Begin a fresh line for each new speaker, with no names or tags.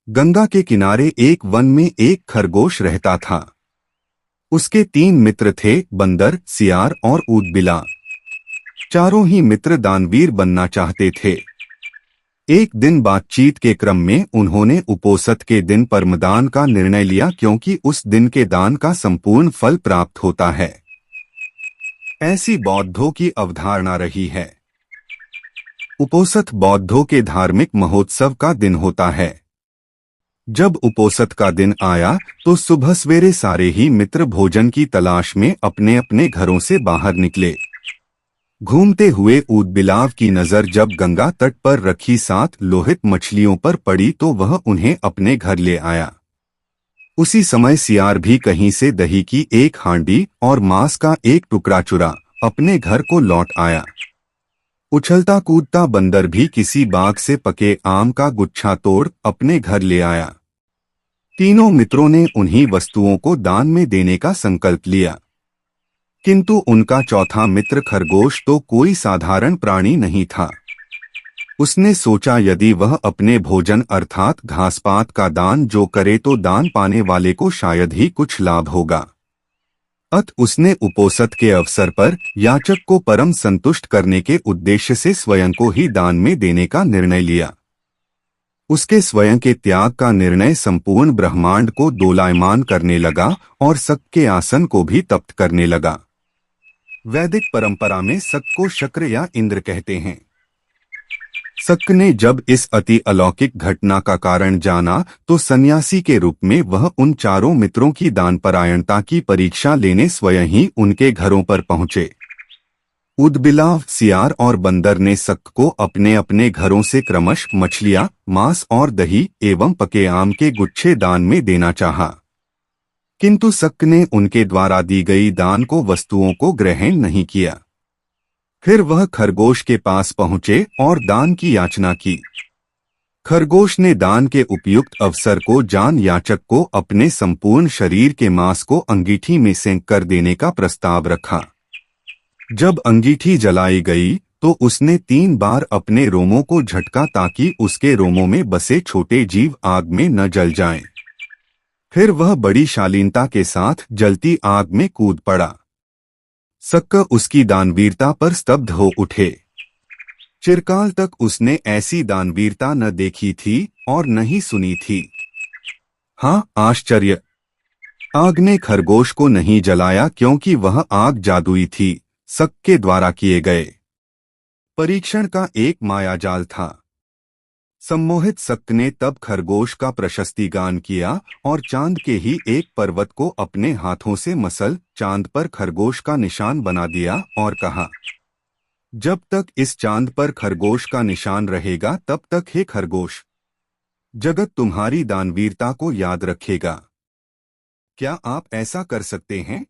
गंगा के किनारे एक वन में एक खरगोश रहता था। उसके 3 मित्र थे, बंदर, सियार और ऊदबिला। चारों ही मित्र दानवीर बनना चाहते थे। एक दिन बातचीत के क्रम में उन्होंने उपोषित के दिन परमदान का निर्णय लिया, क्योंकि उस दिन के दान का संपूर्ण फल प्राप्त होता है। ऐसी बौद्धों की अवधारणा रही है। उपोषित बौद्धों के धार्मिक महोत्सव का दिन होता है। जब उपोषित का दिन आया तो सुबह सवेरे सारे ही मित्र भोजन की तलाश में अपने अपने घरों से बाहर निकले। घूमते हुए ऊदबिलाव की नजर जब गंगा तट पर रखी 7 लोहित मछलियों पर पड़ी तो वह उन्हें अपने घर ले आया। उसी समय सियार भी कहीं से दही की एक हांडी और मांस का एक टुकड़ा चुरा अपने घर को लौट आया। उछलता कूदता बंदर भी किसी बाग से पके आम का गुच्छा तोड़ अपने घर ले आया। तीनों मित्रों ने उन्हीं वस्तुओं को दान में देने का संकल्प लिया, किंतु उनका चौथा मित्र खरगोश तो कोई साधारण प्राणी नहीं था। उसने सोचा यदि वह अपने भोजन अर्थात घासपात का दान जो करे तो दान पाने वाले को शायद ही कुछ लाभ होगा। अत उसने उपोषित के अवसर पर याचक को परम संतुष्ट करने के उद्देश्य से स्वयं को ही दान में देने का निर्णय लिया। उसके स्वयं के त्याग का निर्णय संपूर्ण ब्रह्मांड को दोलायमान करने लगा और शक के आसन को भी तप्त करने लगा। वैदिक परंपरा में शक को शक्र या इंद्र कहते हैं। शक ने जब इस अति अलौकिक घटना का कारण जाना तो सन्यासी के रूप में वह उन चारों मित्रों की दानपरायणता की परीक्षा लेने स्वयं ही उनके घरों पर पहुंचे। ऊदबिलाव, सियार और बंदर ने शक को अपने अपने घरों से क्रमश मछलियां, मांस और दही एवं पके आम के गुच्छे दान में देना चाहा, किंतु शक ने उनके द्वारा दी गई दान को वस्तुओं को ग्रहण नहीं किया। फिर वह खरगोश के पास पहुंचे और दान की याचना की। खरगोश ने दान के उपयुक्त अवसर को जान याचक को अपने संपूर्ण शरीर के मांस को अंगीठी में सेंक कर देने का प्रस्ताव रखा। जब अंगीठी जलाई गई तो उसने 3 बार अपने रोमों को झटका ताकि उसके रोमों में बसे छोटे जीव आग में न जल जाएं। फिर वह बड़ी शालीनता के साथ जलती आग में कूद पड़ा। शक उसकी दानवीरता पर स्तब्ध हो उठे। चिरकाल तक उसने ऐसी दानवीरता न देखी थी और न ही सुनी थी। हाँ, आश्चर्य! आग ने खरगोश को नहीं जलाया, क्योंकि वह आग जादुई थी, शक के द्वारा किए गए परीक्षण का एक मायाजाल था। सम्मोहित शक ने तब खरगोश का प्रशस्ति गान किया और चांद के ही एक पर्वत को अपने हाथों से मसल चांद पर खरगोश का निशान बना दिया और कहा, जब तक इस चांद पर खरगोश का निशान रहेगा तब तक हे खरगोश, जगत तुम्हारी दानवीरता को याद रखेगा। क्या आप ऐसा कर सकते हैं?